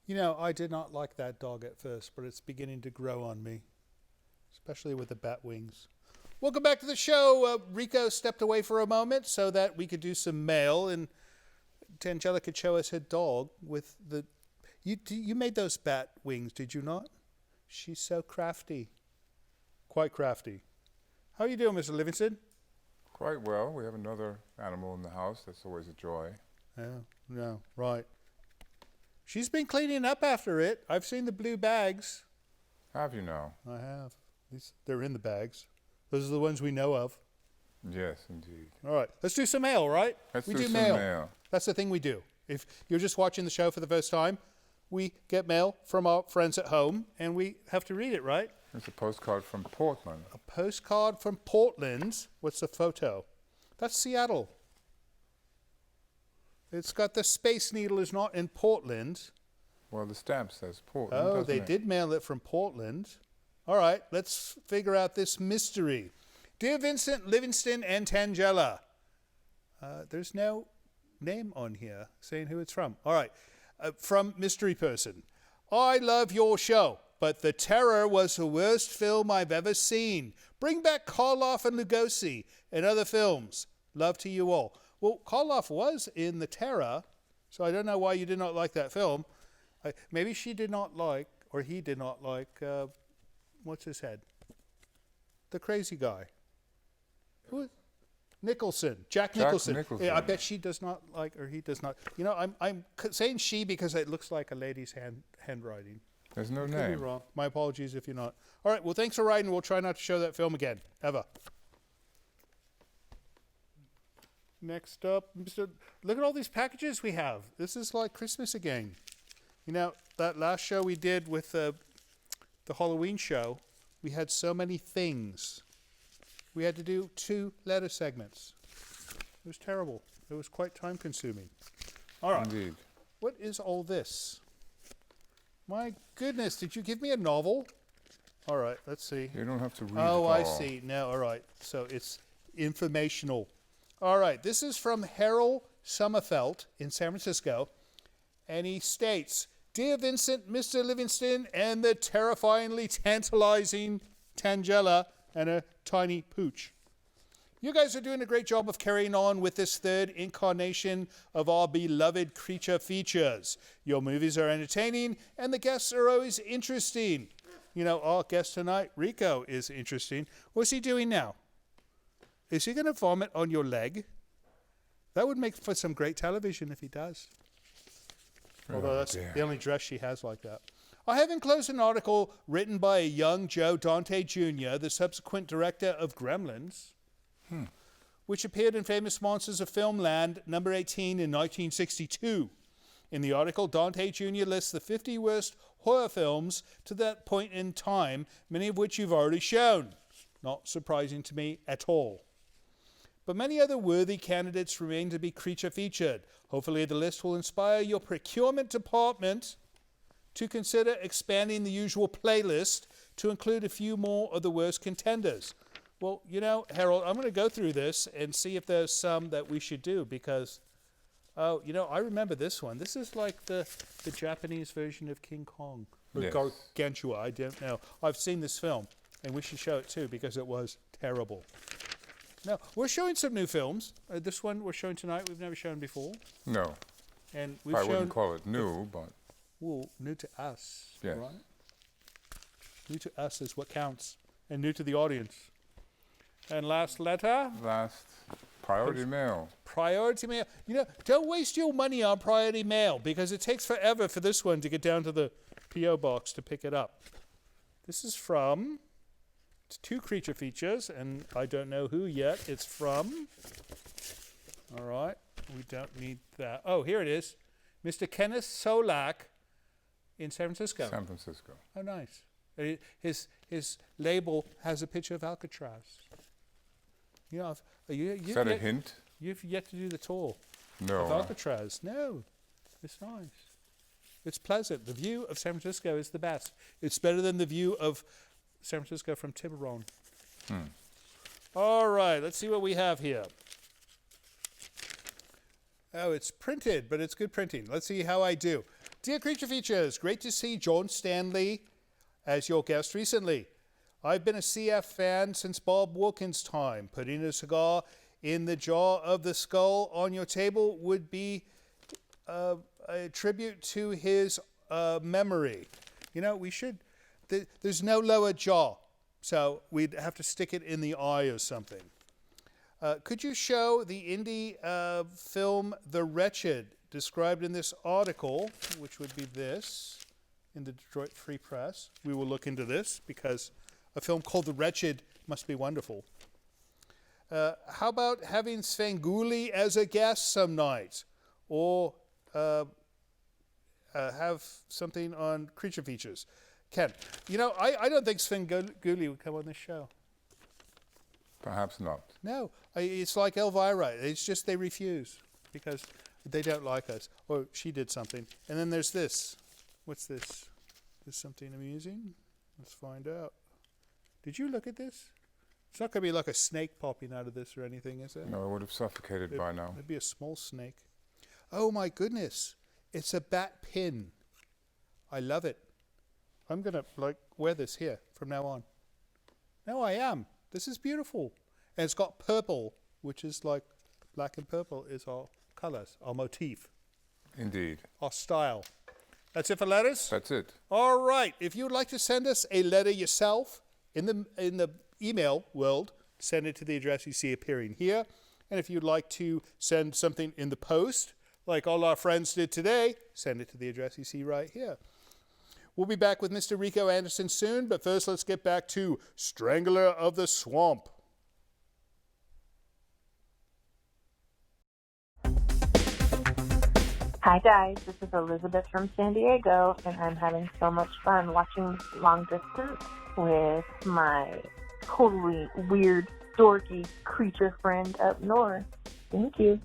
You know, I did not like that dog at first, but it's beginning to grow on me, especially with the bat wings. Welcome back to the show. Rico stepped away for a moment so that we could do some mail, and Tangela could show us her dog with the... You made those bat wings, did you not? She's so crafty. Quite crafty. How are you doing, Mr. Livingston? Quite well. We have another animal in the house. That's always a joy. Yeah, no, right. She's been cleaning up after it. I've seen the blue bags. Have you now? I have. They're in the bags. Those are the ones we know of. Yes, indeed. All right, let's do some mail, right? Let's we do some mail. mail. That's the thing we do. If you're just watching the show for the first time, we get mail from our friends at home, and we have to read it, right? It's a postcard from Portland. A postcard from Portland. What's the photo? That's Seattle. It's got the Space Needle is not in Portland. Well, the stamp says Portland, Oh, they it? did mail it from Portland. All right, let's figure out this mystery. Dear Vincent, Livingston, and Tangela. There's no name on here saying who it's from. All right, from Mystery Person. I love your show, but The Terror was the worst film I've ever seen. Bring back Karloff and Lugosi and other films. Love to you all. Well, Karloff was in The Terror, so I don't know why you did not like that film. Maybe she did not like, or he did not like, what's his head? The crazy guy. Who? Nicholson. Jack Nicholson. Yeah, I bet she does not like, or he does not. You know, I'm saying she because it looks like a lady's handwriting. There's no Could be name. wrong. My apologies if you're not. All right, well, thanks for writing. We'll try not to show that film again, ever. Next up, look at all these packages we have. This is like Christmas again. You know, that last show we did with the Halloween show, we had so many things. We had to do 2 letter segments. It was terrible. It was quite time-consuming. All right. Indeed. What is all this? My goodness, did you give me a novel? All right, let's see. You don't have to read Oh, it I all. see. No, all right. So it's informational. All right, this is from Harold Sommerfeld in San Francisco, and he states, Dear Vincent, Mr. Livingston, and the terrifyingly tantalizing Tangela and a tiny pooch. You guys are doing a great job of carrying on with this 3rd incarnation of our beloved creature features. Your movies are entertaining, and the guests are always interesting. You know, our guest tonight, Rico, is interesting. What's he doing now? Is he going to vomit on your leg? That would make for some great television if he does. Although that's the only dress she has like that. I have enclosed an article written by a young Joe Dante Jr., the subsequent director of Gremlins, which appeared in Famous Monsters of Filmland, number 18 in 1962. In the article, Dante Jr. lists the 50 worst horror films to that point in time, many of which you've already shown. Not surprising to me at all. But many other worthy candidates remain to be creature featured. Hopefully the list will inspire your procurement department to consider expanding the usual playlist to include a few more of the worst contenders. Well, you know, Harold, I'm going to go through this and see if there's some that we should do because, oh, you know, I remember this one. This is like the Japanese version of King Kong. Or Yes. Gargantua, I don't know. I've seen this film, and we should show it too because it was terrible. Now, we're showing some new films. This one we're showing tonight we've never shown before. No. And we've I shown... wouldn't call it new, but... Well, new to us, Yes. right? New to us is what counts, and new to the audience. And last letter? Last, priority mail. Priority mail. You know, don't waste your money on priority mail because it takes forever for this one to get down to the P.O. box to pick it up. This is from 2 creature features, and I don't know who yet it's from. All right, we don't need that. Oh, here it is. Mr. Kenneth Solak in San Francisco. San Francisco. Oh, nice. His label has a picture of Alcatraz. You know, Is that a hint? You've yet to do the tour No. of Alcatraz. No, it's nice. It's pleasant. The view of San Francisco is the best. It's better than the view of San Francisco from Tiburon. All right, let's see what we have here. Oh, it's printed, but it's good printing. Let's see how I do. Dear Creature Features, great to see John Stanley as your guest recently. I've been a CF fan since Bob Wilkins' time. Putting a cigar in the jaw of the skull on your table would be a tribute to his memory. You know, we should, there's no lower jaw, so we'd have to stick it in the eye or something. Could you show the indie film The Wretched, described in this article, which would be this, in the Detroit Free Press? We will look into this because a film called The Wretched must be wonderful. How about having Svengoolie as a guest some night? Or have something on Creature Features? Ken, you know, I don't think Svengoolie would come on this show. Perhaps not. No, it's like Elvira. It's just they refuse because they don't like us. Or she did something. And then there's this. What's this? Is something amusing? Let's find out. Did you look at this? It's not going to be like a snake popping out of this or anything, is it? No, it would have suffocated by now. It'd be a small snake. Oh my goodness. It's a bat pin. I love it. I'm going to wear this here from now on. No, I am. This is beautiful. And it's got purple, which is like black and purple is our colors, our motif, Indeed. our style. That's it for letters? That's it. All right. If you'd like to send us a letter yourself in the email world, send it to the address you see appearing here. And if you'd like to send something in the post, like all our friends did today, send it to the address you see right here. We'll be back with Mr. Rico Anderson soon, but first let's get back to Strangler of the Swamp. Hi guys, this is Elizabeth from San Diego, and I'm having so much fun watching Long Distance with my totally weird, dorky creature friend up north. Thank you.